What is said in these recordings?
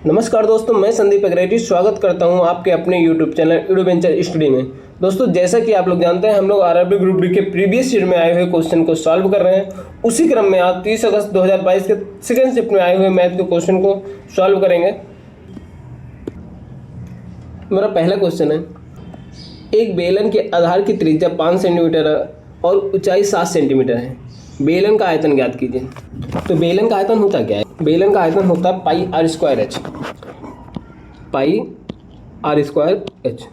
नमस्कार दोस्तों, मैं संदीप अग्रेजी स्वागत करता हूं आपके अपने YouTube चैनल एडवेंचर स्टडी में। दोस्तों, जैसा कि आप लोग जानते हैं, हम लोग आरआरबी ग्रुप डी के प्रीवियस ईयर में आए हुए क्वेश्चन को सॉल्व कर रहे हैं। उसी क्रम में आज 30 अगस्त 2022 के सेकेंड शिफ्ट में आए हुए मैथ के क्वेश्चन को सॉल्व करेंगे। मेरा पहला क्वेश्चन है, एक बेलन के आधार की त्रिज्या 5 सेंटीमीटर और ऊंचाई 7 सेंटीमीटर है। बेलन का आयतन ज्ञात कीजिए। तो बेलन का आयतन होता क्या है? बेलन का आयतन होता है pi r square h. Pi r square h.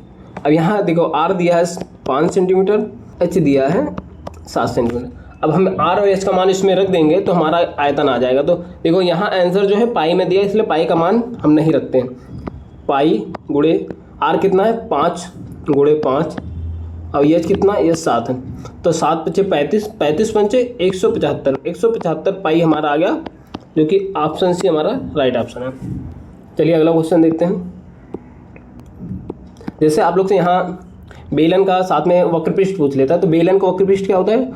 अब यहाँ देखो, आर दिया है 5 सेंटीमीटर, एच दिया है 7 सेंटीमीटर। अब हम आर और एच का मान इसमें रख देंगे तो हमारा आयतन आ जाएगा। तो देखो, यहाँ आंसर जो है पाई में दिया, इसलिए पाई का मान हम नहीं रखते हैं। पाई गुणे आर कितना है? 5 गुणे 5 और एच कितना? ये 7 है। तो 7 पचे 35, 35 पंचे 175, 175 पाई हमारा आ गया, जो कि ऑप्शन सी हमारा राइट ऑप्शन है। चलिए अगला क्वेश्चन देखते हैं। जैसे आप लोग से यहाँ बेलन का साथ में वक्रपृष्ठ पूछ लेता है, तो बेलन का वक्रपृष्ठ क्या होता है?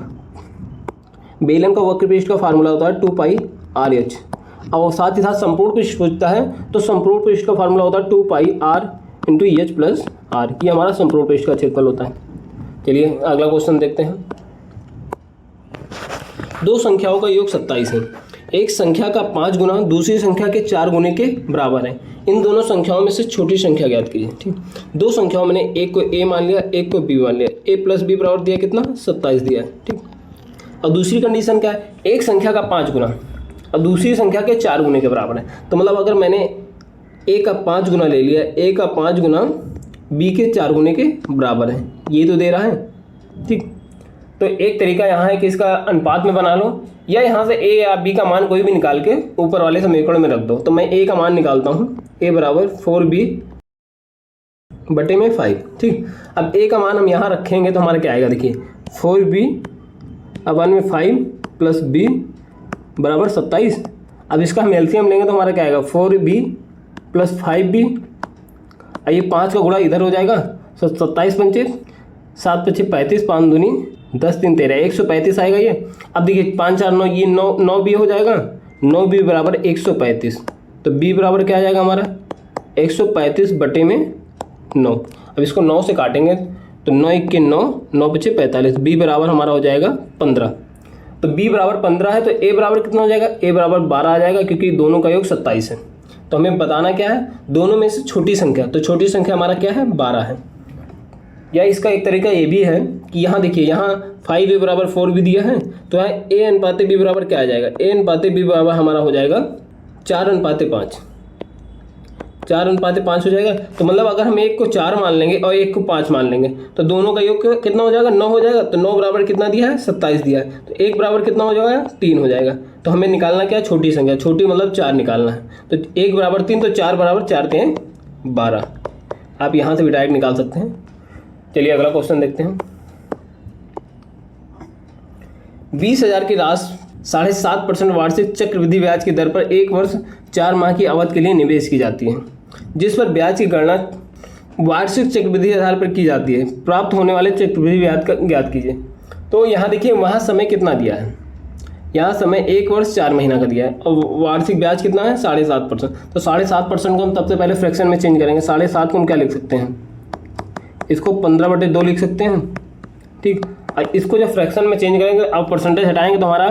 बेलन का वक्रपृष्ठ का फार्मूला होता है 2 पाई आर एच। और साथ ही साथ संपूर्ण पृष्ठ पूछता है, तो संपूर्ण पृष्ठ का फार्मूला होता है 2 pi r into h plus r. ये हमारा संपूर्ण पृष्ठ का क्षेत्रफल होता है। चलिए अगला क्वेश्चन देखते हैं। दो संख्याओं का योग 27 है। एक संख्या का 5 गुना दूसरी संख्या के 4 गुने के बराबर है। इन दोनों संख्याओं में से छोटी संख्या ज्ञात कीजिए। ठीक, दो संख्याओं में एक को a मान लिया, एक को b मान लिया। a प्लस b बराबर दिया कितना? 27 दिया है। ठीक, और दूसरी कंडीशन क्या है? एक संख्या का 5 गुना और दूसरी संख्या के 4 गुने के बराबर है। तो मतलब अगर मैंने a का 5 गुना ले लिया, a का 5 गुना b के 4 गुने के बराबर है, ये तो दे रहा है। ठीक, तो एक तरीका यहाँ है कि इसका अनुपात में बना लो, या यहाँ से a या b का मान कोई भी निकाल के ऊपर वाले समीकरण में रख दो। तो मैं a का मान निकालता हूँ, a बराबर 4b बटे में 5। ठीक, अब a का मान हम यहाँ रखेंगे तो हमारा क्या आएगा? देखिए 4b अपन में 5 प्लस b बराबर 27। अब इसका हम एलसीएम लेंगे तो हमारा क्या आएगा? 4b plus 5b। ये 5 का गुणा इधर हो जाएगा, 27 पंचे 7 पचे 35, 5 दूनी 10 3 13, 135 आएगा ये। अब देखिए 5 4 9, ये 9 बी हो जाएगा। 9 बी बराबर 135। तो बी बराबर क्या आ जाएगा हमारा? 135 बटे में 9। अब इसको 9 से काटेंगे तो 9 1 के 9, 9 पचे 45। बी बराबर हमारा हो जाएगा 15। तो बी बराबर 15 है, तो ए बराबर कितना हो जाएगा? ए बराबर 12 आ जाएगा, क्योंकि दोनों का योग 27 है। तो हमें बताना क्या है? दोनों में से छोटी संख्या। तो छोटी संख्या हमारा क्या है? 12 है। या इसका एक तरीका ये भी है कि यहाँ देखिए, यहाँ 5a बराबर 4 भी दिया है, तो यहाँ a अनुपाते b बराबर क्या आ जाएगा? a अनुपाते b बराबर हमारा हो जाएगा 4:5। 4:5 हो जाएगा। तो मतलब अगर हम एक को 4 मान लेंगे और एक को 5 मान लेंगे तो दोनों का योग कितना हो जाएगा? 9 हो जाएगा। तो 9 बराबर कितना दिया है? 27 दिया है। तो एक बराबर कितना हो जाएगा? 3 हो जाएगा। तो हमें निकालना क्या है? छोटी संख्या। छोटी मतलब 4 निकालना है। तो 1 बराबर 3, तो 4 बराबर 4 के 12। आप यहाँ से भी डायरेक्ट निकाल सकते हैं। चलिए अगला क्वेश्चन देखते हैं। 20,000 की राशि 7.5% वार्षिक चक्रवृद्धि ब्याज की दर पर 1 वर्ष 4 माह की अवधि के लिए निवेश की जाती है, जिस पर ब्याज की गणना वार्षिक चक्रवृद्धि आधार पर की जाती है। प्राप्त होने वाले चक्रवृद्धि ब्याज का ज्ञात कीजिए। तो यहाँ देखिए, वहाँ समय कितना दिया है? यहाँ समय 1 वर्ष 4 महीना का दिया है और वार्षिक ब्याज कितना है? 7.5%। तो 7.5% को हम सबसे पहले फ्रैक्शन में चेंज करेंगे। 7.5 को हम क्या लिख सकते हैं? इसको 15/2 लिख सकते हैं। ठीक, और इसको जब फ्रैक्शन में चेंज करेंगे, अब परसेंटेज हटाएंगे तो हमारा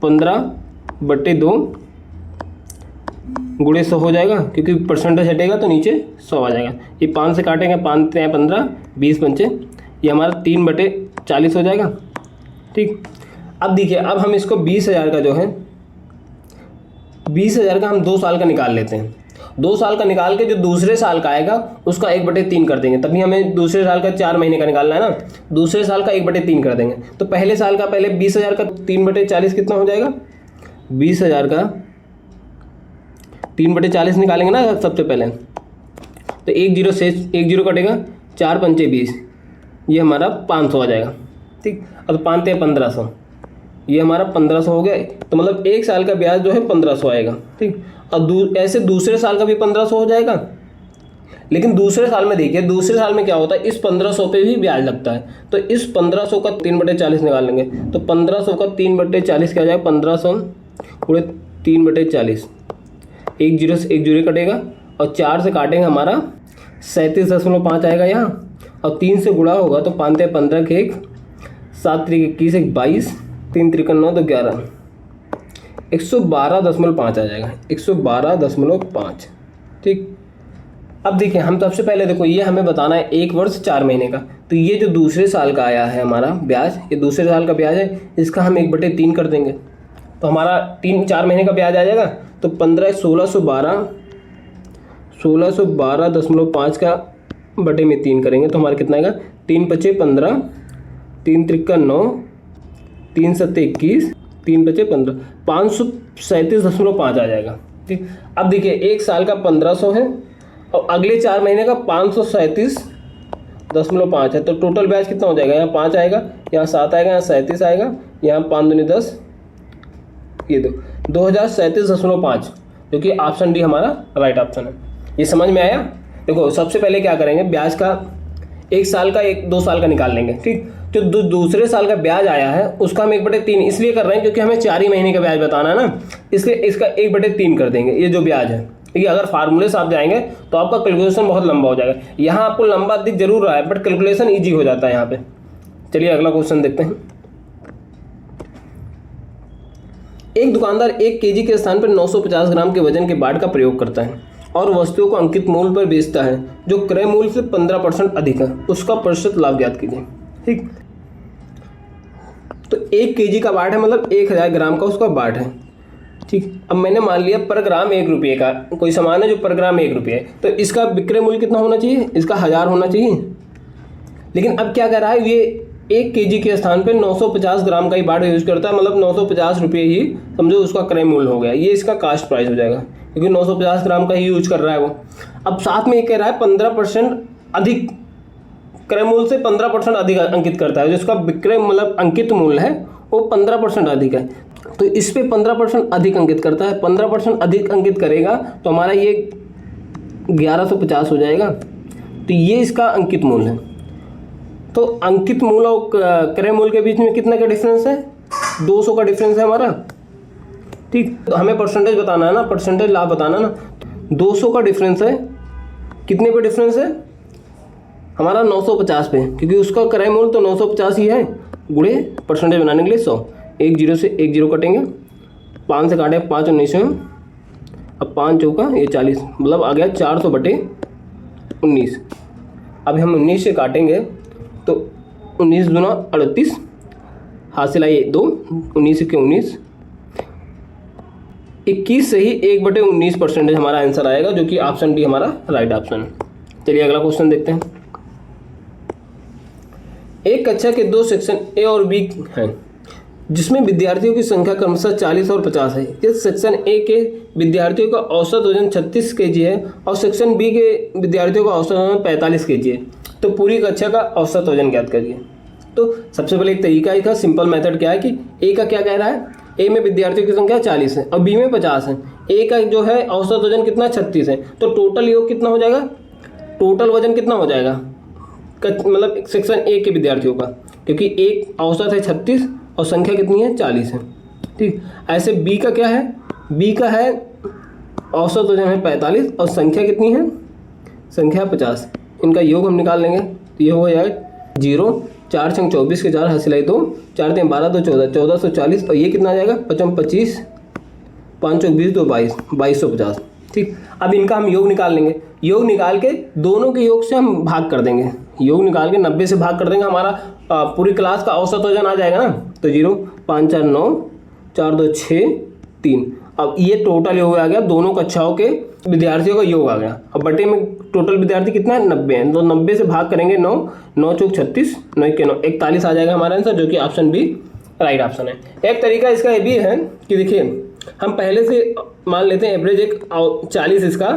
15/2 गुणे 100 हो जाएगा, क्योंकि परसेंटेज हटेगा तो नीचे 100 आ जाएगा। ये 5 से काटेंगे, 5 3 15, 20 पंचे, ये हमारा 3/40 हो जाएगा। ठीक, अब देखिए, अब हम इसको 20,000 का जो है, 20,000 का हम 2 साल का निकाल लेते हैं। 2 साल का निकाल के जो दूसरे साल का आएगा उसका 1/3 कर देंगे। तभी हमें दूसरे साल का 4 महीने का निकालना है ना। दूसरे साल का 1/3 कर देंगे। तो पहले साल का, पहले 20,000 का 3/40 कितना हो जाएगा? 20,000 का 3/40 निकालेंगे ना सबसे पहले। तो 1 0 से 1 0 कटेगा, 4 पंचे 20, ये हमारा 500 आ जाएगा। ठीक, अब 5 3 1500, ये हमारा 1500 हो गया। तो मतलब 1 साल का ब्याज जो है 1500 आएगा। ठीक, और ऐसे दूसरे साल का भी 1500 हो जाएगा। लेकिन दूसरे साल में देखिए, दूसरे साल में क्या होता है? इस 1500 पे भी ब्याज लगता है। तो इस 1500 का 3/40 निकाल लेंगे। तो 1500 का 3/40 क्या हो जाएगा? 1500 गुणे 3/40, एक जीरो से एक जीरो कटेगा और 4 से काटेंगे हमारा 37.5 आएगा यहाँ, और 3 से गुणा होगा तो 5 ते 15 के 1, 7 त्रिक 21, 1 22, 3 त्रिक 9 तो 11, 112.5 आ जाएगा, 112.5। ठीक, अब देखिए हम सबसे पहले देखो ये हमें बताना है 1 वर्ष 4 महीने का, तो ये जो दूसरे साल का आया है हमारा ब्याज, ये दूसरे साल का ब्याज है, इसका हम 1/3 कर देंगे तो हमारा 4 महीने का ब्याज आ जाएगा। तो 15 1612.5 का बटे में 3 करेंगे तो हमारा कितना आएगा, 3 पचे 15, 3 त्रिका 9, 3 सत्ते 21, 3 पचे 15, 537.5 आ जाएगा। ठीक, अब देखिए एक साल का 1500 है और अगले 4 महीने का 537.5 है, तो टोटल ब्याज कितना हो जाएगा, यहाँ 5 आएगा, यहाँ 7 आएगा, यहाँ 37 आएगा, यहाँ 5 दूनी 10, ये 2037.5, जो कि ऑप्शन डी हमारा राइट ऑप्शन है। ये समझ में आया। देखो सबसे पहले क्या करेंगे, ब्याज का 1 साल का 2 साल का निकाल लेंगे। ठीक, जो दूसरे साल का ब्याज आया है उसका हम 1/3 इसलिए कर रहे हैं क्योंकि हमें 4 ही महीने का ब्याज बताना है ना, इसलिए इसका 1/3 कर देंगे ये जो ब्याज है। ठीक है, अगर फार्मूले से आप जाएंगे तो आपका कैलकुलेशन बहुत लंबा हो जाएगा। यहाँ आपको लंबा दिख जरूर रहा है बट कैलकुलेशन ईजी हो जाता है यहाँ पे। चलिए अगला क्वेश्चन देखते हैं। एक दुकानदार 1 केजी के स्थान पर 950 ग्राम के वजन के बाट का प्रयोग करता है और वस्तुओं को अंकित मूल्य पर बेचता है जो क्रय मूल्य से 15% अधिक है, उसका प्रतिशत लाभ ज्ञात कीजिए। ठीक, तो 1 केजी का बाट है, मतलब 1000 ग्राम का उसका बाट है। ठीक, अब मैंने मान लिया पर ग्राम 1 रुपये का कोई सामान है जो पर ग्राम 1 रुपये है, तो इसका विक्रय मूल्य कितना होना चाहिए, इसका 1000 होना चाहिए। लेकिन अब क्या कह रहा है, ये 1 केजी के स्थान पे 950 ग्राम का ही बाट यूज करता है, मतलब 950 रुपये ही समझो उसका क्रय मूल्य हो गया, ये इसका कास्ट प्राइस हो जाएगा क्योंकि 950 ग्राम का ही यूज कर रहा है वो। अब साथ में ये कह रहा है 15% अधिक, क्रय मूल्य से 15% अधिक अंकित करता है, जो इसका विक्रय मतलब अंकित मूल्य है वो 15% अधिक है, तो इस पे 15% अधिक अंकित करता है। 15% अधिक अंकित करेगा तो हमारा ये 1150 हो जाएगा, तो ये इसका अंकित मूल्य है। तो अंकित मूल्य और क्रय मूल्य के बीच में कितना का डिफरेंस है, 200 का डिफरेंस है हमारा। ठीक, तो हमें परसेंटेज बताना है ना, परसेंटेज लाभ बताना ना, 200 का डिफरेंस है, कितने पे डिफरेंस है हमारा 950 पे, क्योंकि उसका क्रय मूल्य तो 950 ही है, गुणे परसेंटेज बनाने के लिए 100, 1 जीरो से 1 जीरो कटेंगे, 5 से काटे 5 19 में, अब 5 चौका ये 40, मतलब आ गया 400/19। अब हम 19 से काटेंगे तो 19 दूना 38, हासिल आई 2, 19 के 19, 21 से ही 1/19 परसेंटेज हमारा आंसर आएगा, जो कि ऑप्शन डी हमारा राइट ऑप्शन है। चलिए अगला क्वेश्चन देखते हैं। एक कक्षा के 2 सेक्शन ए और बी हैं जिसमें विद्यार्थियों की संख्या क्रमशः 40 और 50 है। इस सेक्शन ए के विद्यार्थियों का औसत वजन 36 kg है और सेक्शन बी के विद्यार्थियों का औसत वजन 45 kg है, तो पूरी कक्षा का औसत वजन ज्ञात करिए। तो सबसे पहले एक तरीका है, सिंपल मेथड क्या है कि ए का क्या कह रहा है, ए में विद्यार्थियों की संख्या 40 है और बी में 50 है। ए का जो है औसत वजन कितना 36 है, तो टोटल योग कितना हो जाएगा, टोटल वजन कितना हो जाएगा मतलब सेक्शन ए के विद्यार्थियों का, क्योंकि एक औसत है 36 और संख्या कितनी है 40 है। ठीक, ऐसे बी का क्या है, बी का है औसत वजन है 45 और संख्या कितनी है, संख्या 50, इनका योग हम निकाल लेंगे तो ये हो जाएगा 0, 4 छंग 24 के 4 हासिल 2, 4 3 12 2 14, 1440 और ये कितना आ जाएगा 25, 5 चौक 20 2 22, 2250। ठीक, अब इनका हम योग निकाल लेंगे, योग निकाल के दोनों के योग से हम भाग कर देंगे, योग निकाल के 90 से भाग कर देंगे, हमारा पूरी क्लास का औसत वजन आ जाएगा ना, तो 0 5 4 9 4 2 6 3। अब ये टोटल योग आ गया, दोनों कक्षाओं के विद्यार्थियों का योग आ गया। अब बटे में टोटल विद्यार्थी कितना है 90 है, तो 90 से भाग करेंगे 9, 9 चौक 36, 9 के 9 41 आ जाएगा हमारा आंसर, जो कि ऑप्शन बी राइट ऑप्शन है। एक तरीका इसका ये भी है कि देखिए हम पहले से मान लेते हैं एवरेज एक 40, इसका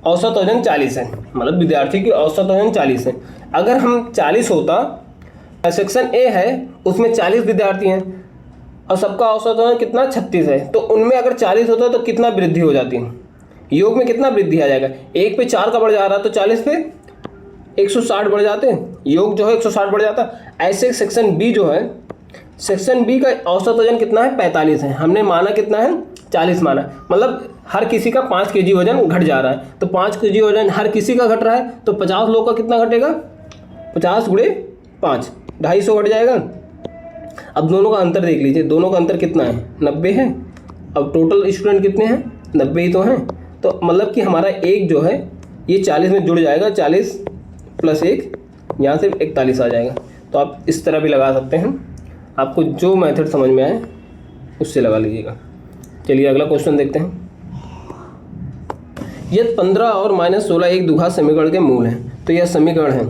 औसत वजन 40 है, मतलब विद्यार्थी की औसत वजन 40 है। अगर हम 40 होता, सेक्शन ए है उसमें 40 विद्यार्थी हैं और सबका औसत वजन कितना 36 है, तो उनमें अगर 40 होता तो कितना वृद्धि हो जाती है, योग में कितना वृद्धि आ जाएगा, 1 पे 4 का बढ़ जा रहा तो 40 पे 160 बढ़ जाते हैं, योग जो है 160 बढ़ जाता। ऐसे सेक्शन बी जो है, सेक्शन बी का औसत वजन कितना है 45 है, हमने माना कितना है 40 माना, मतलब हर किसी का 5 kg वजन घट जा रहा है। तो 5 kg वजन हर किसी का घट रहा है, तो 50 लोग का कितना घटेगा, 50 गुणे 5, 250 घट जाएगा। अब दोनों का अंतर देख लीजिए, दोनों का अंतर कितना है, 90 है। अब टोटल स्टूडेंट कितने हैं, 90 ही तो हैं। तो मतलब कि हमारा एक जो है ये 40 में जुड़ जाएगा, 40 + 1 यहाँ से 41 आ जाएगा। तो आप इस तरह भी लगा सकते हैं, आपको जो मेथड समझ में आए उससे लगा लीजिएगा। चलिए अगला क्वेश्चन देखते हैं। यदि 15 और -16 एक द्विघात समीकरण के मूल हैं, तो यह समीकरण है।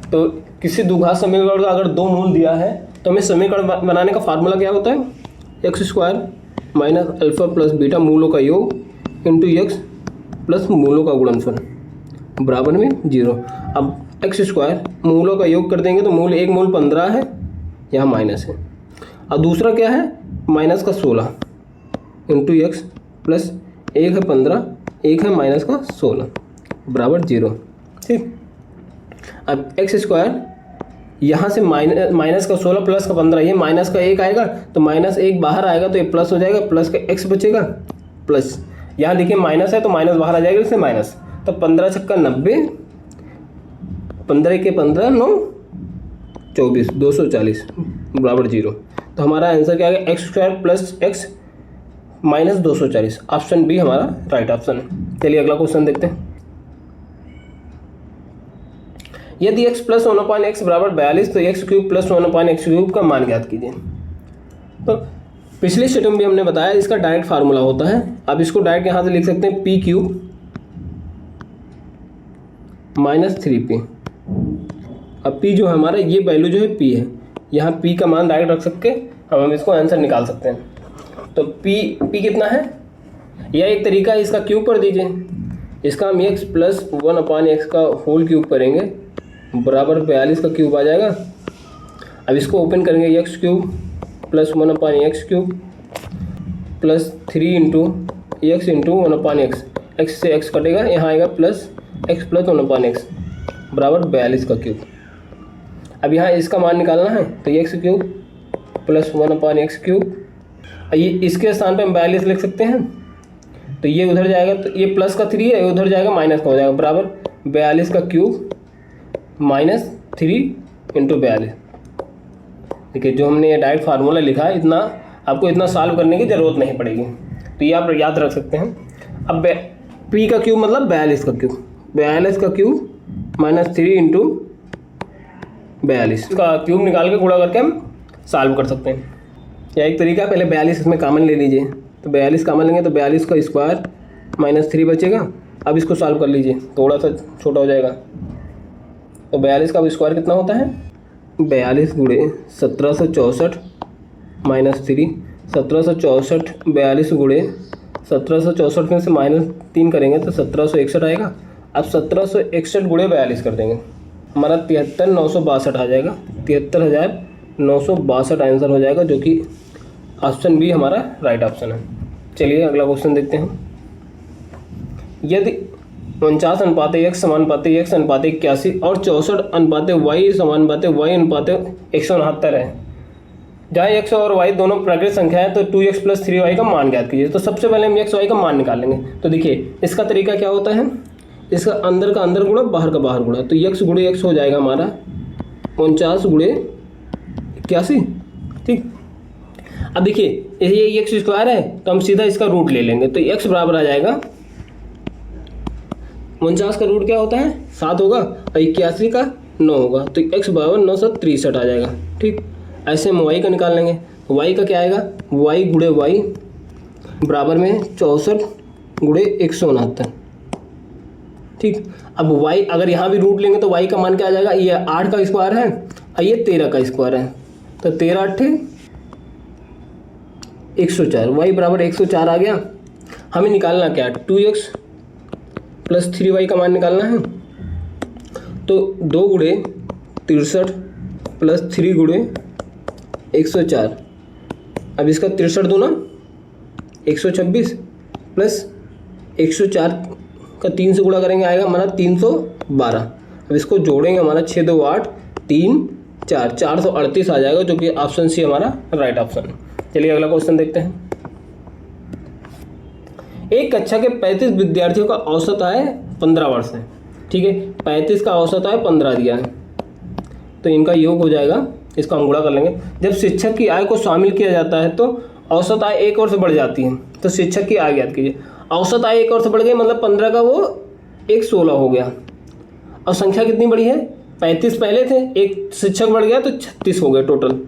तो किसी द्विघात समीकरण का अगर 2 मूल दिया है तो हमें समीकरण बनाने का फार्मूला क्या होता है, x² - अल्फा + बीटा मूलों का योग × x + मूलों का गुणनफल बराबर में 0। अब x² मूलों का योग कर देंगे तो मूल 1 मूल 15 है, यहाँ माइनस है, और दूसरा क्या है -16 × x + 1 है 15, 1 है -16 बराबर 0। ठीक, अब x² यहाँ से -16 + 15, ये -1 आएगा तो -1 बाहर आएगा तो ये प्लस हो जाएगा, प्लस का x बचेगा प्लस, यहाँ देखिए माइनस है तो माइनस बाहर आ जाएगा, इससे माइनस। तो 15 छक्का 90, 15 के 15 9 24 240 बराबर 0। तो हमारा आंसर क्या आ गया, x² + x - 240। ऑप्शन बी हमारा राइट ऑप्शन है। चलिए अगला क्वेश्चन देखते हैं। यदि x + 1/x बराबर 42 तो x³ + 1/x³ का मान ज्ञात कीजिए। तो पिछले स्टेटमेंट में हमने बताया इसका डायरेक्ट फार्मूला होता है। अब इसको डायरेक्ट यहाँ से लिख सकते हैं p³ - 3p। अब p जो है हमारा, ये वैल्यू जो है p है, यहाँ p का मान डायरेक्ट रख सकते हम इसको आंसर निकाल सकते हैं। तो p कितना है, यह एक तरीका है, इसका क्यूब कर दीजिए। इसका हम x + 1/x का होल क्यूब करेंगे बराबर 42 का क्यूब आ जाएगा। अब इसको ओपन करेंगे, x³ + 1/x³ + 3 × x × 1/x, x से x कटेगा, यहाँ आएगा प्लस x + 1/x बराबर 42 का क्यूब। अब यहाँ इसका मान निकालना है तो x³ + 1/x³, ये इसके स्थान पे हम 42 लिख सकते हैं। तो ये उधर जाएगा, तो ये प्लस का 3 है, उधर जाएगा माइनस का हो जाएगा बराबर 42 का क्यूब -3 × 42। देखिए जो हमने ये डायरेक्ट फार्मूला लिखा है, इतना आपको इतना सॉल्व करने की ज़रूरत नहीं पड़ेगी, तो ये आप याद रख सकते हैं। अब p का क्यूब मतलब 42 का क्यूब, 42 का क्यूब -3 × 42 का क्यूब निकाल के गुणा करके हम सॉल्व कर सकते हैं। या एक तरीका, पहले 42 इसमें कॉमन ले लीजिए, तो 42 कॉमन लेंगे तो 42 का स्क्वायर -3 बचेगा। अब इसको सॉल्व कर लीजिए, थोड़ा सा छोटा हो जाएगा। तो 42 का स्क्वायर कितना होता है, 42 गुणे 1764 -3, 1764 42 गुणे 1764 में से -3 करेंगे तो 1761 आएगा। अब 1761 गुणे 42 कर देंगे, हमारा 73,962 आ जाएगा, 73,962 आंसर हो जाएगा, जो कि ऑप्शन बी हमारा राइट ऑप्शन है। चलिए अगला क्वेश्चन देखते हैं। यदि 49/x = x = 81 और 64/y = y = 169 है, जहाँ x और y दोनों प्राकृतिक संख्या है, तो 2x + 3y का मान ज्ञात कीजिए। तो सबसे पहले हम x y का मान निकालेंगे। तो देखिए इसका तरीका क्या होता है, इसका अंदर का अंदर गुणा, बाहर का बाहर गुणा। तो x × x हो जाएगा हमारा 49 × 81। ठीक, अब देखिए ये x² है तो हम सीधा इसका रूट ले लेंगे, तो x बराबर आ जाएगा 49 का रूट क्या होता है 7 होगा, और 81 का 9 होगा, तो x बराबर 9 × 7 63 आ जाएगा। ठीक, ऐसे हम y का निकाल लेंगे। y का क्या आएगा, y × y बराबर में 64 × 169। ठीक, अब y अगर यहाँ भी रूट लेंगे तो y का मान क्या आ जाएगा, ये 8 का स्क्वायर है और ये 13 का स्क्वायर है, तो 13 × 8 104, y बराबर 104 आ गया। हमें निकालना क्या है, 2x + 3y का मान निकालना है। तो 2 × 63 + 3 × 104, अब इसका 63 दूना 126 प्लस 104 का 3 से गुणा करेंगे, आएगा हमारा 312। अब इसको जोड़ेंगे, हमारा 6 2 8 3 4 438 आ जाएगा, जो कि ऑप्शन सी हमारा राइट ऑप्शन है। चलिए अगला क्वेश्चन देखते हैं। एक कक्षा के 35 विद्यार्थियों का औसत आय 15 वर्ष है, ठीक है। 35 का औसत आय 15 दिया है, तो इनका योग हो जाएगा, इसका हम गुणा कर लेंगे। जब शिक्षक की आय को शामिल किया जाता है तो औसत आय 1 वर्ष बढ़ जाती है। तो शिक्षक की आय ज्ञात कीजिए। औसत आय 1 वर्ष बढ़ गई, मतलब 15 का वो 16 हो गया। और संख्या कितनी बढ़ी है? 35 पहले थे, एक शिक्षक बढ़ गया तो 36 हो गए टोटल।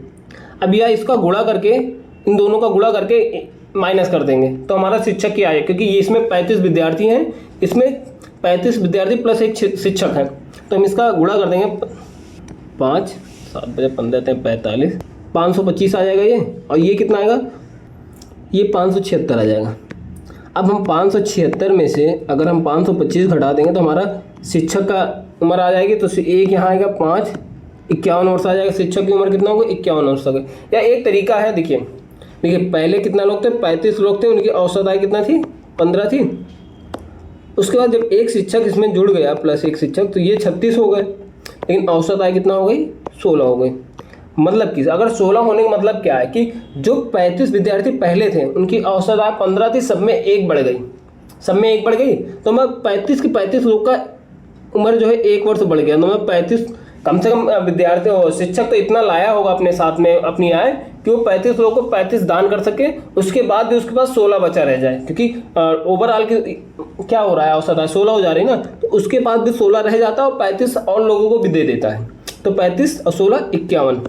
अब यह इसका गुणा करके, इन दोनों का गुणा करके माइनस कर देंगे तो हमारा शिक्षक की आय, क्योंकि ये इसमें 35 विद्यार्थी हैं, इसमें 35 विद्यार्थी प्लस एक शिक्षक है, तो हम इसका गुणा कर देंगे। 5 7 बजे 15 45, 525 आ जाएगा ये। और ये कितना आएगा? ये 576 आ जाएगा। अब हम 576 में से अगर हम 525 घटा देंगे तो हमारा शिक्षक का उम्र आ जाएगी। तो एक यहाँ आएगा 5, 51 वर्ष आ जाएगा। शिक्षक की उम्र कितना होगा? 51 वर्ष हो गई। या एक तरीका है, देखिए पहले कितना लोग थे? 35 लोग थे, उनकी औसत आय कितना थी? 15 थी। उसके बाद जब एक शिक्षक इसमें जुड़ गया प्लस एक शिक्षक, तो ये 36 हो गए, लेकिन औसत आय कितना हो गई? 16 हो गई। मतलब कि अगर 16 होने का मतलब क्या है कि जो 35 विद्यार्थी पहले थे उनकी औसत आय 15 थी, सब में एक बढ़ गई, सब में एक बढ़ गई। तो मैं 35 के 35 लोग का उम्र जो है 1 वर्ष बढ़ गया। तो मैं 35 कम से कम विद्यार्थी शिक्षक तो इतना लाया होगा अपने साथ में अपनी आय कि वो 35 लोगों को 35 दान कर सके, उसके बाद भी उसके पास 16 बचा रह जाए, क्योंकि ओवरऑल की क्या हो रहा है, औसत आय 16 हो जा रही है ना, तो उसके पास भी 16 रह जाता है और 35 और लोगों को भी दे देता है। तो 35 और 16 51,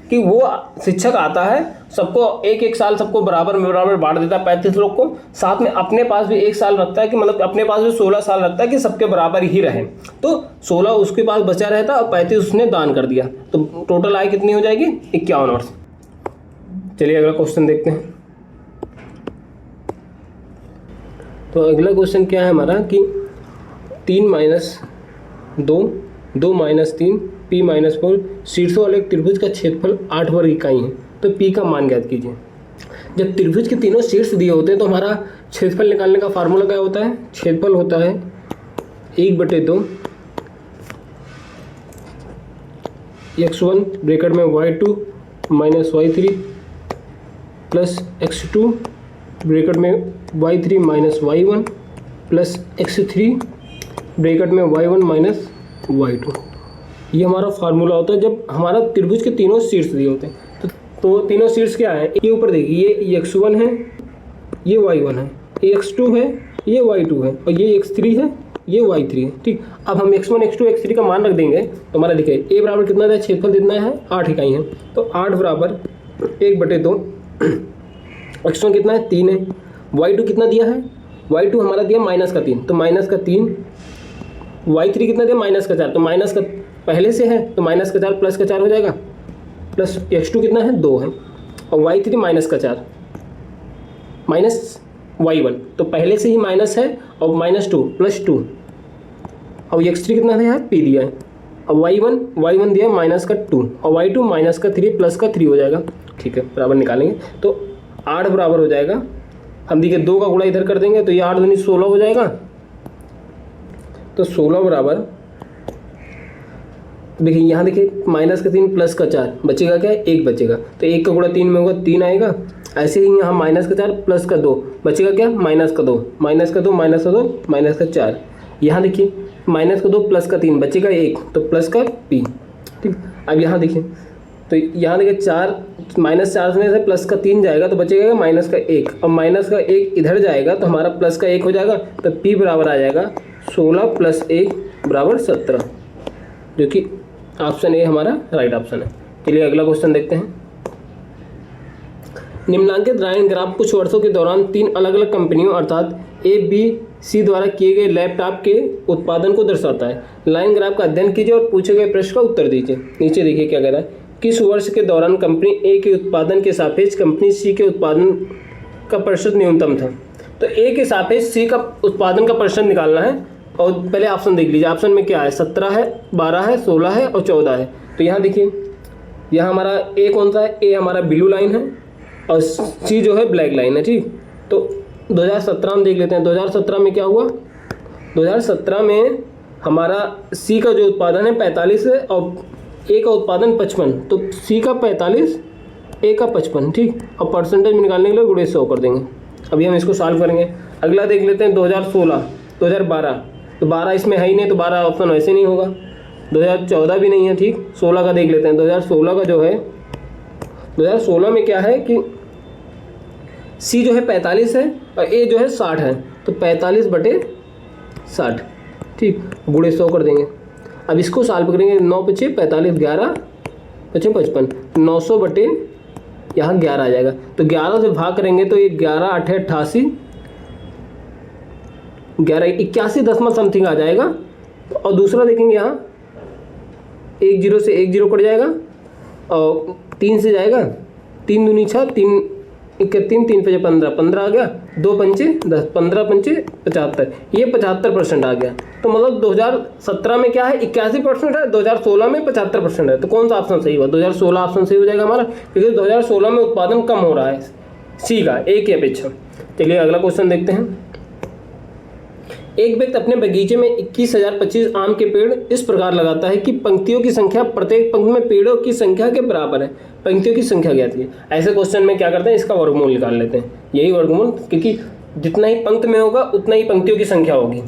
कि वो शिक्षक आता है, सबको एक साल सबको बराबर बांट देता है 35 लोग को, साथ में अपने पास भी 1 साल रखता है, कि मतलब अपने पास भी 16 साल रखता है कि सबके बराबर ही रहे। तो 16 उसके पास बचा रहता और 35 उसने दान कर दिया, तो टोटल आय कितनी हो जाएगी? 51 वर्ष। चलिए अगला क्वेश्चन देखते हैं। तो अगला क्वेश्चन क्या है हमारा कि 3 - 2 2 - 3 P - 4 शीर्षों वाले एक त्रिभुज का क्षेत्रफल 8 वर्ग इकाई है, तो P का मान ज्ञात कीजिए। जब त्रिभुज के तीनों शीर्ष दिए होते हैं तो हमारा क्षेत्रफल निकालने का फार्मूला क्या होता है? क्षेत्रफल होता है 1/2 x1 ब्रैकेट में y2 - y3 plus x2 bracket में y3 - y1 plus x3 bracket में y1 - y2। ये हमारा फार्मूला होता है जब हमारा त्रिभुज के तीनों शीर्ष दिए होते हैं। तो तीनों शीर्ष क्या है? ये ऊपर देखिए, ये x1 है, ये y1 है, ये x2 है, ये y2 है, और ये x3 है, ये y3 है। ठीक, अब हम x1 x2 x3 का मान रख देंगे तो हमारा देखिए a बराबर कितना था? क्षेत्रफल कितना है? 8 इकाई है, तो 8 बराबर 1/2। x1 कितना है? 3 है। y2 कितना दिया है? y2 हमारा दिया -3, तो -3। y3 कितना दिया? -4, तो माइनस का पहले से है तो -4 प्लस का 4 हो जाएगा, प्लस x2 कितना है? 2 है, और y3 -4 माइनस y1, तो पहले से ही माइनस है, और -2 प्लस 2, और x3 कितना है? p दिया है, और y1 दिया -2, और y2 -3 प्लस का 3 हो जाएगा। ठीक है, बराबर निकालेंगे तो 8 बराबर हो जाएगा। हम देखिए 2 का गुणा इधर कर देंगे तो ये 8 दूनी 16 हो जाएगा। तो 16 बराबर, देखिए यहाँ देखिए -3 प्लस का 4 बचेगा क्या? 1 बचेगा, तो 1 का गुणा 3 में होगा 3 आएगा। ऐसे ही यहाँ -4 प्लस का 2 बचेगा क्या? -2 -4। यहाँ देखिए -2 प्लस का 3 बचेगा 1, तो प्लस का p। ठीक, अब यहाँ देखिए, तो यहाँ देखिए 4 -4 में से प्लस का 3 जाएगा तो बचेगा -1, और -1 इधर जाएगा तो हमारा प्लस का 1 हो जाएगा, तो p बराबर आ जाएगा 16 + 1 = 17, जो कि ऑप्शन ए हमारा राइट ऑप्शन है। चलिए अगला क्वेश्चन देखते हैं। निम्नांकित लाइन ग्राफ कुछ वर्षों के दौरान 3 अलग अलग कंपनियों अर्थात ए, बी, सी द्वारा किए गए लैपटॉप के उत्पादन को दर्शाता है। लाइन ग्राफ का अध्ययन कीजिए और पूछे गए प्रश्न का उत्तर दीजिए। नीचे देखिए क्या कह रहा है, किस वर्ष के दौरान कंपनी ए के उत्पादन के सापेक्ष कंपनी सी के उत्पादन का प्रतिशत न्यूनतम था। तो ए के सापेक्ष सी का उत्पादन का प्रतिशत निकालना है, और पहले ऑप्शन देख लीजिए। ऑप्शन में क्या है? 17 है, 12 है, 16 है और 14 है। तो यहाँ देखिए, यहाँ हमारा ए कौन सा है? ए हमारा ब्लू लाइन है और सी जो है ब्लैक लाइन है। ठीक, तो 2017 में देख लेते हैं। 2017 में क्या हुआ? 2017 में हमारा सी का जो उत्पादन है 45 है और ए का उत्पादन 55, तो सी का 45, ए का 55। ठीक, और परसेंटेज में निकालने के लिए गुणे 100 कर देंगे। अभी हम इसको सॉल्व करेंगे। अगला देख लेते हैं 2016, 2012, तो 12 इसमें है ही नहीं, तो 12 ऑप्शन वैसे नहीं होगा। 2014 भी नहीं है, ठीक। 16 का देख लेते हैं। 2016 का जो है, 2016 में क्या है कि सी जो है 45 है और ए जो है 60 है, तो 45/60, ठीक, गुणे 100 कर देंगे। अब इसको सॉल्व करेंगे, 9 × 5 = 45, 11 × 5 = 55, 900 बटे यहाँ 11 आ जाएगा। तो 11 से भाग करेंगे तो ये 11 × 8 = 88, 11 81 दशमलव समथिंग आ जाएगा। और दूसरा देखेंगे यहाँ 1 0 से 1 0 कट जाएगा और 3 से जाएगा, 3 दूनी 6, 3 31, 3 × 5 = 15, 15 आ गया, 2 × 5 = 10, 15 × 5 = 75, ये 75% आ गया। तो मतलब 2017 में क्या है 81% है, 2016 में 75% है। तो कौन सा ऑप्शन सही हुआ? 2016 ऑप्शन सही हो जाएगा हमारा, क्योंकि 2016 में उत्पादन कम हो रहा है सी का, ए की अपेक्षा। चलिए अगला क्वेश्चन देखते हैं। एक व्यक्ति अपने बगीचे में 21,025 आम के पेड़ इस प्रकार लगाता है कि पंक्तियों की संख्या प्रत्येक पंक्ति में पेड़ों की संख्या के बराबर है। पंक्तियों की संख्या ज्ञात है। ऐसे क्वेश्चन में क्या करते हैं, इसका वर्गमूल निकाल लेते हैं। यही वर्गमूल, क्योंकि जितना ही पंक्ति में होगा उतना ही पंक्तियों की संख्या होगी।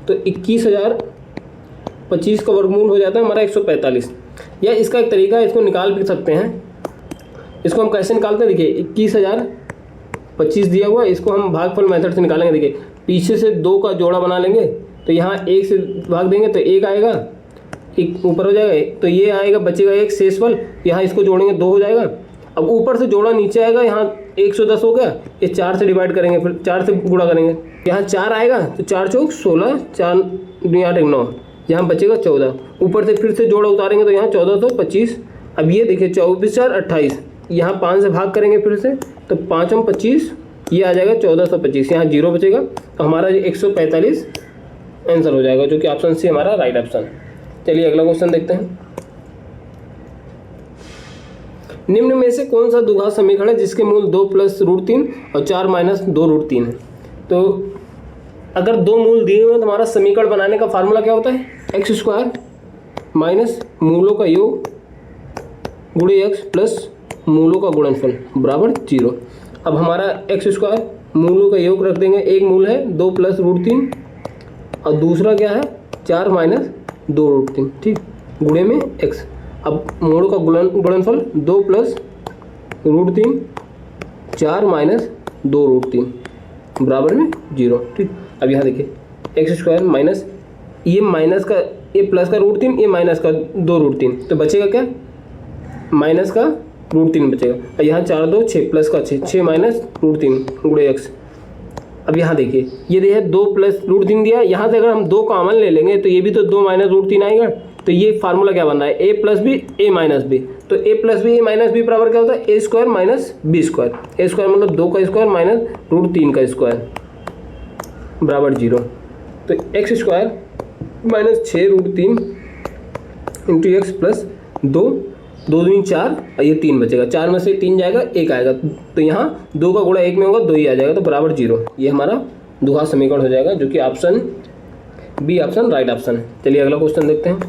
तो 21,025 का वर्गमूल हो जाता है हमारा 145। या इसका एक तरीका है, इसको निकाल भी सकते हैं। इसको हम कैसे निकालते हैं, देखिए 21,025 दिया हुआ, इसको हम भागफल मेथड से निकालेंगे। देखिए पीछे से 2 का जोड़ा बना लेंगे, तो यहाँ 1 से भाग देंगे तो 1 आएगा, 1 ऊपर हो जाएगा, तो ये आएगा, बचेगा 1 शेषफल, यहाँ इसको जोड़ेंगे 2 हो जाएगा। अब ऊपर से जोड़ा नीचे आएगा, यहाँ 110 हो गया, ये 4 से डिवाइड करेंगे, फिर 4 से गुणा करेंगे, यहाँ 4 आएगा, तो 4 चौक 16, 4 दूनी 8 1 9, यहाँ बचेगा 14। ऊपर से फिर से जोड़ा उतारेंगे तो यहाँ 1425। अब ये देखिए 24 4 28, यहाँ 5 से भाग करेंगे फिर से, तो 5 × 25, ये आ जाएगा 1425, यहाँ 0 बचेगा, तो हमारा 145 आंसर हो जाएगा, जो कि ऑप्शन सी हमारा राइट ऑप्शन। चलिए अगला क्वेश्चन देखते हैं। निम्न में से कौन सा द्विघात समीकरण है जिसके मूल 2 + √3 और 4 - 2 √3 है? तो अगर 2 मूल दिए हुए हैं तो हमारा समीकरण बनाने का फार्मूला क्या होता है, x² माइनस मूलों का योग गुणे x प्लस मूलों का गुणनफल बराबर 0। अब हमारा x² मूलों का योग रख देंगे, एक मूल है 2 + √3 और दूसरा क्या है 4 - 2 √3, ठीक, गुणे में x। अब मूलों का गुणनफल 2 + √3 4 - 2 √3 बराबर में 0, ठीक। अब यहाँ देखिए x² माइनस ये माइनस का, ये प्लस का √3, ये माइनस का 2 √3, तो बचेगा क्या, माइनस का √3 बचेगा। और यहाँ 4 2 6 प्लस का 6 6 - √3 गुणे x। अब यहाँ देखिए ये देखिए 2 + √3 दिया, यहाँ से अगर हम 2 कॉमन ले लेंगे तो ये भी तो 2 - √3 आएगा। तो ये फार्मूला क्या बन रहा है, a + b a - b। तो a + b a - b बराबर क्या होता है, a² - b²। a² मतलब 2 का स्क्वायर माइनस √3 का स्क्वायर बराबर 0। तो x² - 6 √3 इंटू x प्लस 2 दूनी 4 और ये 3 बचेगा, 4 में से 3 जाएगा, 1 आएगा, तो यहाँ 2 का गुणा 1 में होगा, 2 ही आ जाएगा, तो बराबर 0। ये हमारा द्विघात समीकरण हो जाएगा, जो कि option b option right option है। चलिए अगला क्वेश्चन देखते हैं।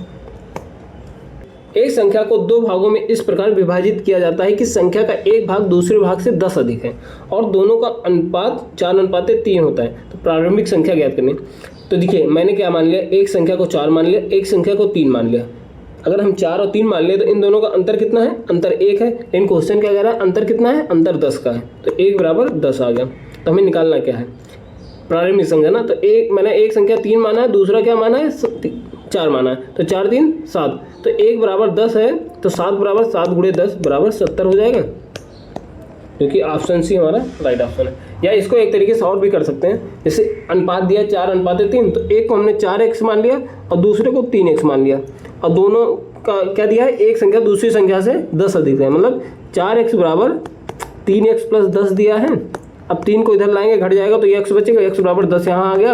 एक संख्या को 2 भागों में इस प्रकार विभाजित किया जाता है कि संख्या का एक भाग दूसरे भाग से 10 अधिक है और दोनों का अनुपात 4:3 होता है। तो प्रारंभिक संख्या ज्ञात करनी। तो देखिए मैंने क्या मान लिया, एक संख्या को 4 मान लिया, एक संख्या को 3 मान लिया। अगर हम 4 और 3 मान ले तो इन दोनों का अंतर कितना है, अंतर 1 है। इन क्वेश्चन क्या कह रहा है, अंतर कितना है, अंतर 10 का है। तो 1 बराबर 10 आ गया। तो हमें निकालना क्या है, प्रारंभिक संख्या ना। तो एक मैंने एक संख्या 3 माना है, दूसरा क्या माना है 4 माना है। तो 4 3 7, तो 1 बराबर 10 है, तो 7 बराबर 7 गुणे 10 बराबर 70 हो जाएगा, जो कि ऑप्शन सी हमारा राइट ऑप्शन है। या इसको एक तरीके से और भी कर सकते हैं, जैसे अनुपात दिया 4:3, तो एक को हमने 4x मान लिया और दूसरे को 3x मान लिया, और दोनों का क्या दिया है, एक संख्या दूसरी संख्या से 10 अधिक है, मतलब 4x बराबर 3x प्लस 10 दिया है। अब 3 को इधर लाएंगे, घट जाएगा, तो ये x बचेगा, x बराबर 10 यहाँ आ गया।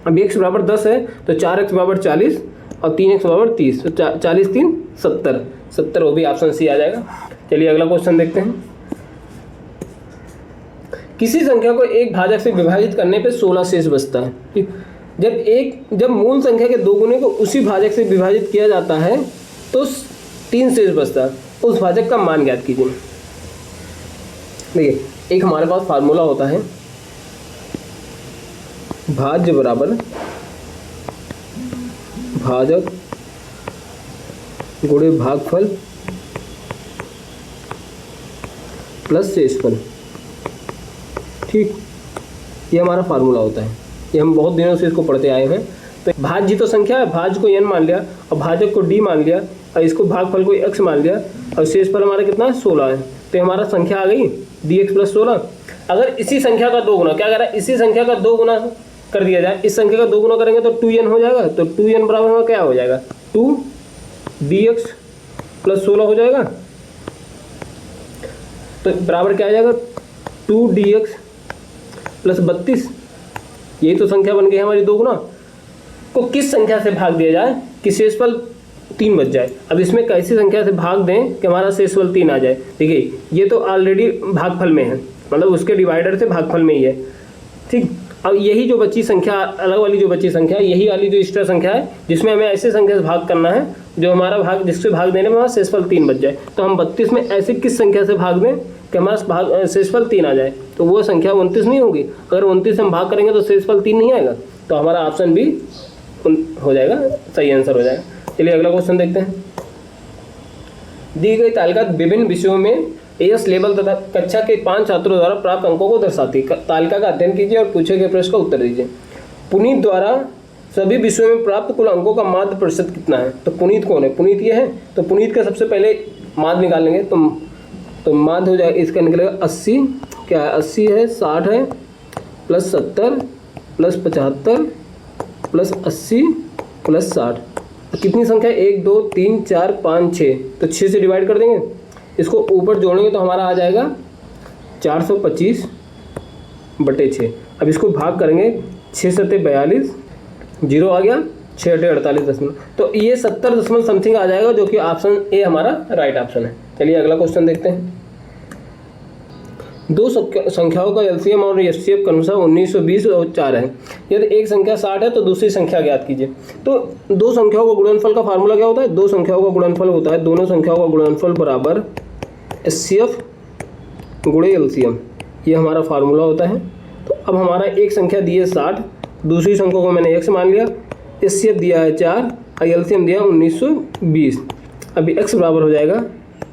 अब x बराबर 10 है तो 4x बराबर 40 और 3x बराबर 30, तो 40 3 70, 70 वो भी ऑप्शन सी आ जाएगा। चलिए अगला क्वेश्चन देखते हैं। किसी संख्या को एक भाजक से विभाजित करने पे 16 शेष बचता है, ठीक। जब मूल संख्या के 2 गुने को उसी भाजक से विभाजित किया जाता है तो 3 शेष बचता है। उस भाजक का मान ज्ञात कीजिए। देखिए एक हमारे पास फार्मूला होता है भाज्य बराबर भाजक गुणे भागफल प्लस शेषफल। ठीक, ये हमारा फार्मूला होता है, ये हम बहुत दिनों से इसको पढ़ते आए हैं। तो भाज्य तो संख्या है, भाज्य को n मान लिया और भाजक को d मान लिया और इसको भागफल को x मान लिया और शेषफल हमारा कितना है 16 है। तो हमारा संख्या आ गई dx प्लस 16। अगर इसी संख्या का 2 गुना, क्या कह रहा है, इसी संख्या का 2 गुना कर दिया जाए, इस संख्या का 2 गुना करेंगे तो 2n हो जाएगा। तो 2n बराबर हमारा क्या हो जाएगा, 2dx प्लस 16 हो जाएगा। तो बराबर क्या आ जाएगा, 2dx प्लस 32। यही तो संख्या बन गई हमारी 2 गुना। को किस संख्या से भाग दिया जाए कि शेषफल 3 बच जाए। अब इसमें कैसी संख्या से भाग दें कि हमारा शेषफल 3 आ जाए। देखिए ये तो ऑलरेडी भागफल में है, मतलब उसके डिवाइडर से भागफल में ही है। ठीक, अब यही जो बची संख्या, अलग वाली जो बची संख्या, यही वाली जो एक्स्ट्रा संख्या है जिसमें हमें ऐसे संख्या से भाग करना है जो हमारा भाग, जिससे भाग देने में हमारा शेषफल 3 बच जाए। तो हम 32 में ऐसे किस संख्या से भाग दें कि हमारा शेषफल 3 आ जाए। तो वो संख्या 29 नहीं होगी। अगर 29 से हम भाग करेंगे तो शेषफल 3 नहीं आएगा। तो हमारा ऑप्शन भी हो जाएगा, सही आंसर हो जाएगा। चलिए अगला क्वेश्चन देखते हैं। दी गई तालिका विभिन्न विषयों में एएस लेवल तथा कक्षा के 5 छात्रों द्वारा प्राप्त अंकों को दर्शाती है। तालिका का अध्ययन कीजिए और पूछे गए प्रश्न का उत्तर दीजिए। पुनीत द्वारा सभी विषयों में प्राप्त कुल अंकों का माध्य प्रतिशत कितना है। तो पुनीत कौन है, पुनीत ये है। तो पुनीत का सबसे पहले माध्य निकाल लेंगे। तो माध्य हो जाएगा, इसका निकलेगा 80, क्या है 80 है, 60 है, प्लस 70 प्लस 75 प्लस 80 प्लस 60। कितनी संख्या, 1 2 3 4 5 6। तो 6 से डिवाइड कर देंगे, इसको ऊपर जोड़ेंगे तो हमारा आ जाएगा 425/6। अब इसको भाग करेंगे, 6 सत्ते 42, 0 आ गया, 6 अठे 48 तो ये 70 दशमलव समथिंग आ जाएगा, जो कि ऑप्शन ए हमारा राइट ऑप्शन है। चलिए अगला क्वेश्चन देखते हैं। दो संख्याओं का एलसीएम और एचसीएफ क्रमशः 1920 और 4 है। यदि एक संख्या 60 है तो दूसरी संख्या ज्ञात कीजिए। तो दो संख्याओं का गुणनफल का फार्मूला क्या होता है, दो संख्याओं का गुणनफल होता है, दोनों संख्याओं का गुणनफल बराबर एचसीएफ गुणे एलसीएम, ये हमारा फार्मूला होता है। तो अब हमारा एक संख्या दी है 60, दूसरी संख्या को मैंने x मान लिया, एचसीएफ दिया है 4 और एलसीएम दिया 1920। अभी x बराबर हो जाएगा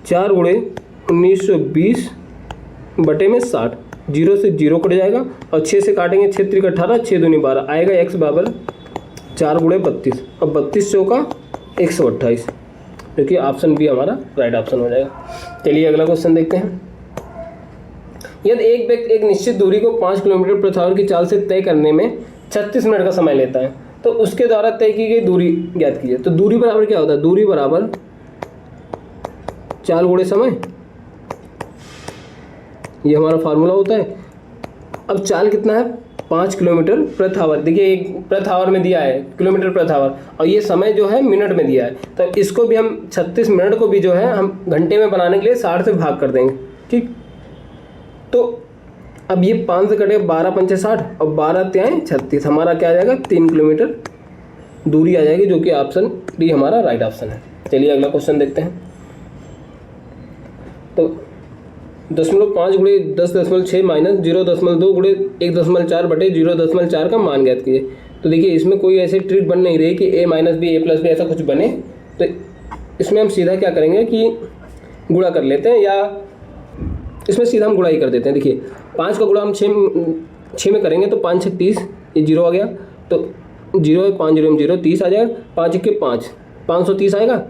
4 गुणे 1920 बटे में 60, 0 से 0 कट जाएगा और 6 से काटेंगे, 6 त्रिक 18, 6 दूनी 12 आएगा। x बराबर 4 गुणे 32 और 32 चौका 128, क्योंकि ऑप्शन बी हमारा राइट ऑप्शन हो जाएगा। चलिए अगला क्वेश्चन देखते हैं। यदि एक व्यक्ति एक निश्चित दूरी को 5 किलोमीटर प्रति आवर की चाल से तय करने में 36 मिनट का समय लेता है, तो उसके द्वारा तय की गई दूरी ज्ञात कीजिए। तो दूरी बराबर क्या होता है, दूरी बराबर चाल गुणे समय, ये हमारा फार्मूला होता है। अब चाल कितना है, 5 किलोमीटर प्रति आवर। देखिए एक प्रति आवर में दिया है, किलोमीटर प्रति आवर, और ये समय जो है मिनट में दिया है। तो इसको भी हम 36 मिनट को भी जो है हम घंटे में बनाने के लिए 60 से भाग कर देंगे। ठीक, तो अब ये 5 से कटे 12 पंचे 60 और 12 त्याएँ 36, हमारा क्या आ जाएगा 3 किलोमीटर दूरी आ जाएगी, जो कि ऑप्शन डी हमारा राइट ऑप्शन है। चलिए अगला क्वेश्चन देखते हैं। तो 0.5 गुणे 10.6 माइनस 0.2 गुणे 1.4 बटे 0.4 का मान ज्ञात कीजिए। तो देखिए इसमें कोई ऐसे ट्रिक बन नहीं रही कि a minus b a plus b ऐसा कुछ बने। तो इसमें हम सीधा क्या करेंगे कि गुणा कर लेते हैं, या इसमें सीधा हम गुणा ही कर देते हैं। देखिए 5 का गुणा हम 6 में करेंगे तो 5 6 30, ये 0 आ गया, तो 0 है 5 0 0 30 आ जाएगा, 5 1 5 530 आएगा।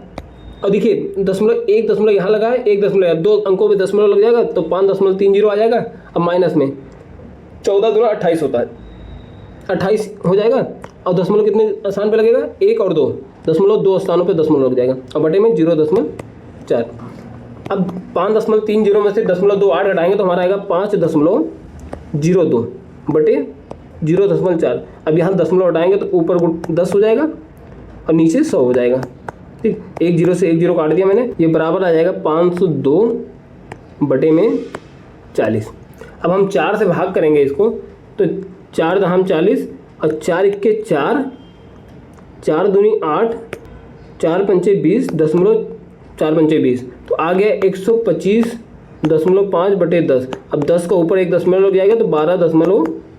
और देखिए दशमलव, एक दशमलव यहाँ लगा है, एक दशमलव, 2 अंकों में दशमलव लग जाएगा तो 5.30 आ जाएगा। अब माइनस में 14 दूना 28 होता है, 28 हो जाएगा। और दशमलव कितने स्थान पे लगेगा, 1 और 2, दशमलव 2 स्थानों पे दशमलव लग जाएगा और बटे में 0.4। अब 5.30 में से 0.28 हटाएंगे तो हमारा आएगा 5.02 बटे 0.4। अब यहाँ दशमलव हटाएंगे तो ऊपर 10 हो जाएगा और नीचे 100 हो जाएगा। ठीक, 1 0 से 1 0 काट दिया मैंने, ये बराबर आ जाएगा 502 बटे में 40। अब हम 4 से भाग करेंगे इसको, तो 4 दहाम 40 और 4 1 4, 4 दूनी 8, 4 पंचे 20, 4 पंचे 20, तो आ गया 125.5 बटे 10। अब 10 का ऊपर एक दशमलव लग जाएगा तो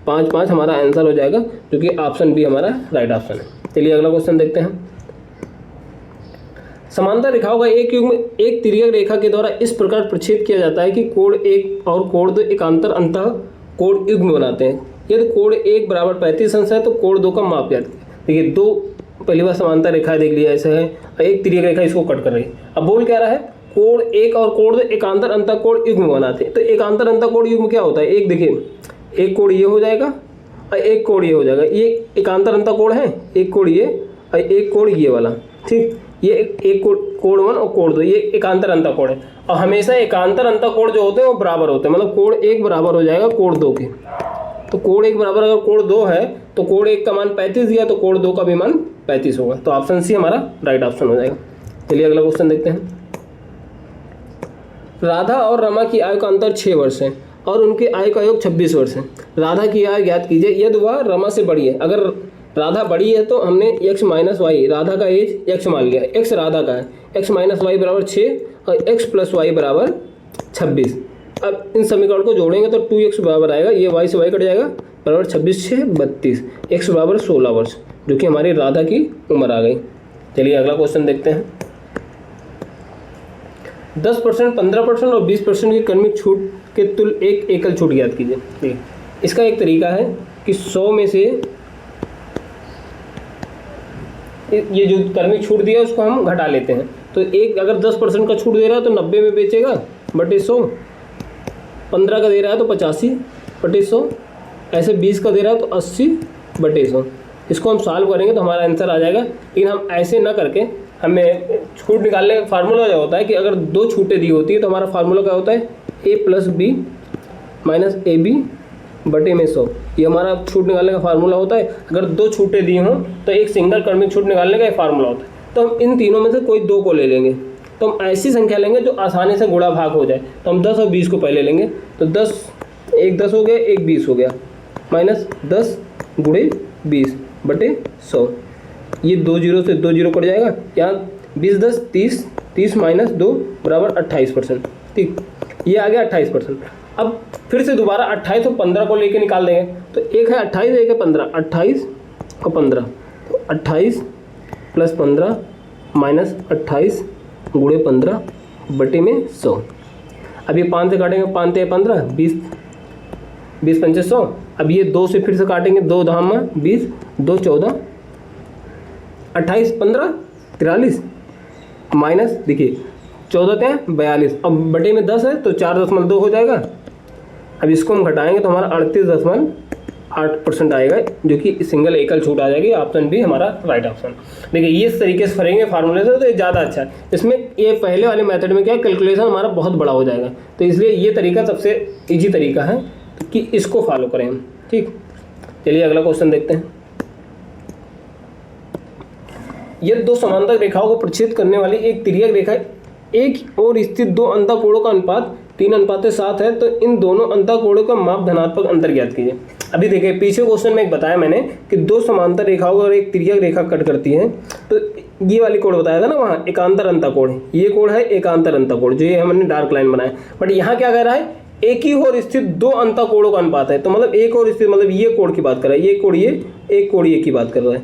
5 5 हमारा आंसर हो जाएगा, जो कि ऑप्शन बी हमारा राइट ऑप्शन है। चलिए अगला क्वेश्चन देखते हैं। समांतर रेखाओं का एक युग्म एक तिर्यक रेखा के द्वारा इस प्रकार प्रक्षेप किया जाता है कि कोण 1 और कोण 2 एकांतर अंतः कोण युग्म बनाते हैं। यदि कोण 1 बराबर 35 अंश है तो कोण 2 का माप ज्ञात कीजिए। देखिए, दो पहली बार समांतर रेखा देख लिया ऐसा है, एक तिर्यक रेखा इसको कट कर रही है। अब बोल क्या रहा है, कोण 1 और कोण 2 एकांतर अंतः कोण युग्म बनाते हैं। तो एकांतर अंतः कोण युग्म क्या होता है, एक देखिए, एक कोण ये हो जाएगा और एक कोण ये हो जाएगा, ये एकांतर अंतः कोण है, एक कोण ये और एक कोण ये वाला, ठीक। ये एक कोण 1 और कोण 2 ये एकांतर अंतः कोण है। और हमेशा एकांतर अंतः कोण जो होते हैं वो बराबर होते हैं, मतलब कोण 1 बराबर हो जाएगा कोण 2 के। तो कोण 1 बराबर अगर कोण 2 है तो कोण 1 का मान 35 दिया तो कोण 2 का भी मान 35 होगा। तो ऑप्शन सी हमारा राइट ऑप्शन हो जाएगा। चलिए अगला क्वेश्चन देखते हैं। राधा और रमा की आयु का अंतर 6 वर्ष है और उनके आयु का योग 26 वर्ष है। राधा की आयु ज्ञात कीजिए यदि वह रमा से बड़ी है। अगर राधा बड़ी है तो हमने x माइनस वाई, राधा का एज x मान लिया, x राधा का है, x माइनस वाई बराबर 6 और x प्लस वाई बराबर 26। अब इन समीकरण को जोड़ेंगे तो 2x बराबर आएगा, ये y से y कट जाएगा, बराबर 26 6 32, x बराबर 16 वर्ष, जो कि हमारी राधा की उम्र आ गई। चलिए अगला क्वेश्चन देखते हैं। 10%, 15% और 20% की क्रमिक छूट के तुल्य एक एकल छूट ज्ञात कीजिए। देखिए, इसका एक तरीका है कि 100 में से ये जो क्रमिक छूट दिया उसको हम घटा लेते हैं। तो एक अगर 10% का छूट दे रहा है तो 90 में बेचेगा बटे 100, 15 का दे रहा है तो 85 बटे 100, ऐसे 20 का दे रहा है तो 80 बटे 100। इसको हम सॉल्व करेंगे तो हमारा आंसर आ जाएगा। लेकिन हम ऐसे ना करके हमें छूट निकालने का फार्मूला जो होता है कि अगर 2 छूटें दी होती है तो हमारा फार्मूला क्या होता है, a plus b minus a b बटे में 100। ये हमारा छूट निकालने का फार्मूला होता है। अगर 2 छूटें दी हों तो एक सिंगल क्रमिक छूट निकालने का एक फार्मूला होता है। तो हम इन तीनों में से कोई 2 को ले लेंगे। तो हम ऐसी संख्या लेंगे जो आसानी से गुणा भाग हो जाए। तो हम 10 और 20 को पहले लेंगे। तो 10 एक 10 हो गया, एक 20 हो गया, माइनस 10 गुणे 20 बटे 100। ये 2 जीरो से 2 जीरो कट जाएगा, यहाँ 20 10 30, 30 माइनस 2 बराबर 28%, ठीक। ये आ गया 28%। अब फिर से दोबारा 28 और 15 को लेके निकाल देंगे। तो एक है 28, एक है 15, 28 और 15, तो 28 प्लस 15 माइनस 28 गुणे 15 बटे में 100। अब ये 5 से काटेंगे, 5 से 15, 20 20 पंचे 100। अब ये 2 से फिर से काटेंगे, 2 धाम 20, 2 14, 28 15 43 माइनस देखिए 14 × 42, अब बटे में 10 है तो 4.2 हो जाएगा। अब इसको हम घटाएंगे तो हमारा 38.8% आएगा, जो कि सिंगल एकल छूट आ जाएगी। ऑप्शन बी हमारा राइट ऑप्शन। देखिए, ये इस तरीके से करेंगे फार्मूले से तो ये ज़्यादा अच्छा है। इसमें ये पहले वाले मेथड में क्या कैलकुलेशन हमारा बहुत बड़ा हो जाएगा, तो इसलिए ये तरीका सबसे ईजी तरीका है कि इसको फॉलो करें हम, ठीक। चलिए अगला क्वेश्चन देखते हैं। यदि 2 समांतर रेखाओं को प्रक्षेप करने वाली एक तिर्यक रेखा एक और स्थित 2 अंतःकोणों का अनुपात 3:7 है तो इन दोनों अंतःकोणों का माप धनात्मक अंतर ज्ञात कीजिए। अभी देखिए, पीछे क्वेश्चन में एक बताया मैंने कि 2 समांतर रेखाओं और एक तिर्यक रेखा कट करती है, तो ये वाली कोण बताया था ना वहाँ, एकांतर अंतःकोण। ये कोण है एकांतर अंतःकोण, जो ये हमने डार्क लाइन बनाया। बट यहाँ क्या कह रहा है, एक ही और स्थित 2 अंतःकोणों का अनुपात है। तो मतलब एक और स्थित मतलब ये कोण की बात कर रहा है, ये कोण ये, एक कोण ये की बात कर रहा है।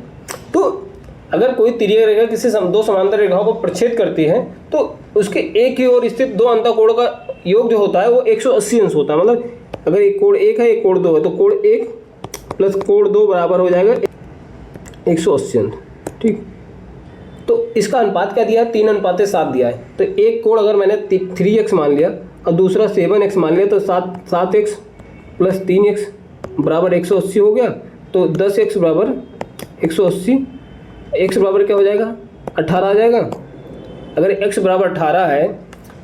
तो अगर कोई तिर्यक रेखा किसी 2 समांतर रेखाओं को प्रक्षेप करती है तो उसके एक ही ओर स्थित 2 अंतःकोणों का योग जो होता है वो 180 अंश होता है। मतलब अगर एक कोण 1 है, एक कोण 2 है, तो कोण 1 प्लस कोण 2 बराबर हो जाएगा 180 अंश, ठीक। तो इसका अनुपात क्या दिया है, 3:7 दिया है। तो एक कोण अगर मैंने 3x मान लिया और दूसरा 7x मान लिया तो 7x प्लस 3x बराबर 180 हो गया। तो 10x बराबर 180, x बराबर क्या हो जाएगा, 18 आ जाएगा। अगर x बराबर 18 है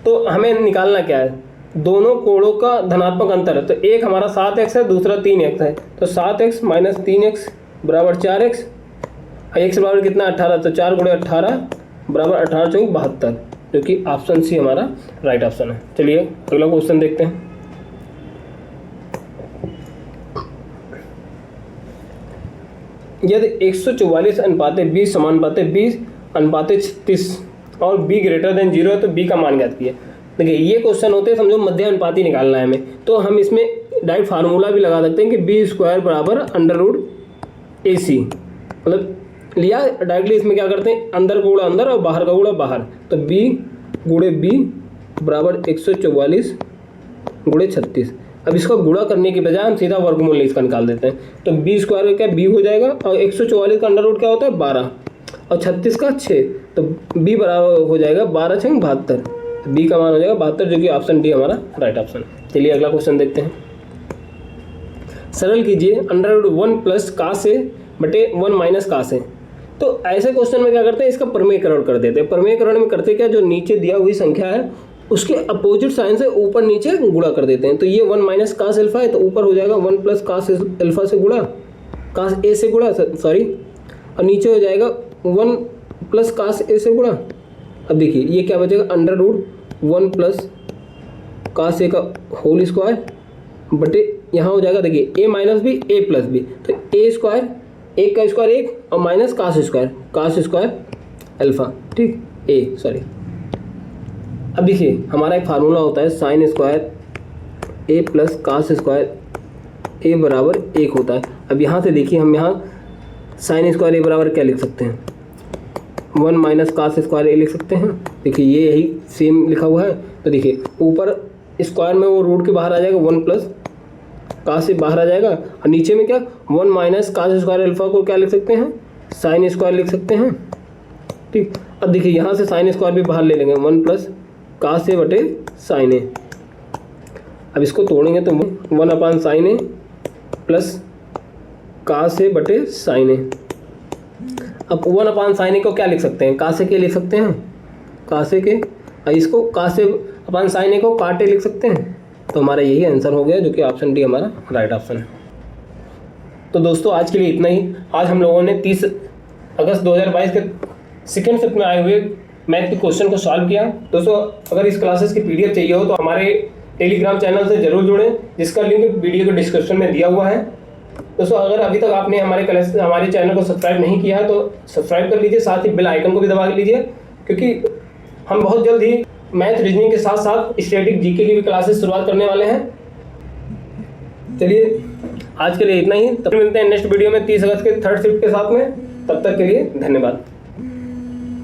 तो हमें निकालना क्या है, दोनों कोणों का धनात्मक अंतर है। तो एक हमारा 7x है, दूसरा 3x है। तो 7x माइनस 3x बराबर 4x, x बराबर कितना 18, तो 4 गुणे 18 बराबर 18 चौक 72, जो कि ऑप्शन सी हमारा राइट ऑप्शन है। चलिए अगला क्वेश्चन देखते हैं। यदि 144:20 समानुपाते 20:36 और b ग्रेटर देन 0 है तो b का मान ज्ञात कीजिए। देखिए, ये क्वेश्चन होते हैं, समझो मध्य अनुपाती निकालना है हमें। तो हम इसमें डायरेक्ट फार्मूला भी लगा सकते हैं कि बी स्क्वायर बराबर अंडर रूट ए सी, मतलब लिया डायरेक्टली। इसमें क्या करते हैं, अंदर का गुणा अंदर और बाहर का गुणा बाहर, तो बी गुणे बी बराबर 144 गुणे 36। अब इसका गुणा करने की बजाय हम सीधा वर्गमूल इसका निकाल देते हैं, तो बी स्क्वायर क्या बी हो जाएगा, और 144 का अंडर रूट क्या होता है 12, और 36 का 6, तो बी बराबर हो जाएगा 12 6 72, बी का मान हो जाएगा 72, जो कि ऑप्शन डी हमारा राइट ऑप्शन है। चलिए अगला क्वेश्चन देखते हैं। सरल कीजिए अंडर रूट 1 प्लस का से बटे 1 माइनस का से। तो ऐसे क्वेश्चन में क्या करते हैं, इसका प्रमेयकरण कर देते हैं। प्रमेयकरण में करते क्या, जो नीचे दिया हुई संख्या है उसके अपोजिट साइन से ऊपर नीचे गुणा कर देते हैं। तो ये 1 माइनस कास अल्फा है, तो ऊपर हो जाएगा 1 प्लस कास अल्फा से गुणा, कास ए से गुणा सॉरी, और नीचे हो जाएगा 1 प्लस कास ए से गुणा। अब देखिए ये क्या बचेगा, अंडर रूट 1 प्लस कास ए का होल स्क्वायर बटे यहाँ हो जाएगा देखिए ए माइनस बी ए प्लस बी, तो ए स्क्वायर, एक का स्क्वायर एक और माइनस कास स्क्वायर अल्फा, ठीक ए सॉरी। अब देखिए हमारा एक फार्मूला होता है साइन स्क्वायर ए प्लस कास स्क्वायर ए बराबर 1 होता है। अब यहाँ से देखिए हम यहाँ साइन स्क्वायर ए बराबर क्या लिख सकते हैं, 1 माइनस कास स्क्वायर ए लिख सकते हैं। देखिए ये यही सेम लिखा हुआ है, तो देखिए ऊपर स्क्वायर में वो रूट के बाहर आ जाएगा 1 प्लस कास से बाहर आ जाएगा, और नीचे में क्या 1 माइनस कास स्क्वायर अल्फा को क्या लिख सकते हैं, साइन स्क्वायर लिख सकते हैं, ठीक। अब देखिए यहाँ से साइन स्क्वायर भी बाहर ले लेंगे, 1 प्लस कास से बटे साइन ए। अब इसको तोड़ेंगे तो 1 अपान साइन ए प्लस कास से बटे साइन ए। अब 1 अपान साइन ए को क्या लिख सकते हैं, कासे के लिख सकते हैं, कासे के, और इसको कासे अपान साइन ए को काटे लिख सकते हैं। तो हमारा यही आंसर हो गया, जो कि ऑप्शन डी हमारा राइट ऑप्शन है। तो दोस्तों आज के लिए इतना ही। आज हम लोगों ने 30 अगस्त 2022 के सेकेंड शिफ्ट में आए हुए मैथ के क्वेश्चन को सॉल्व किया। दोस्तों अगर इस क्लासेस की पीडीएफ चाहिए हो तो हमारे टेलीग्राम चैनल से जरूर जुड़ें, जिसका लिंक वीडियो के डिस्क्रिप्शन में दिया हुआ है। दोस्तों अगर अभी तक आपने हमारे चैनल को सब्सक्राइब नहीं किया है तो सब्सक्राइब कर लीजिए, साथ ही बेल आइकन को भी दबा लीजिए, क्योंकि हम बहुत जल्द ही मैथ रीजनिंग के साथ साथ स्टैटिक जीके की भी क्लासेस शुरुआत करने वाले हैं। चलिए आज के लिए इतना ही, तब मिलते हैं नेक्स्ट वीडियो में 30 अगस्त के थर्ड शिफ्ट के साथ में। तब तक के लिए धन्यवाद।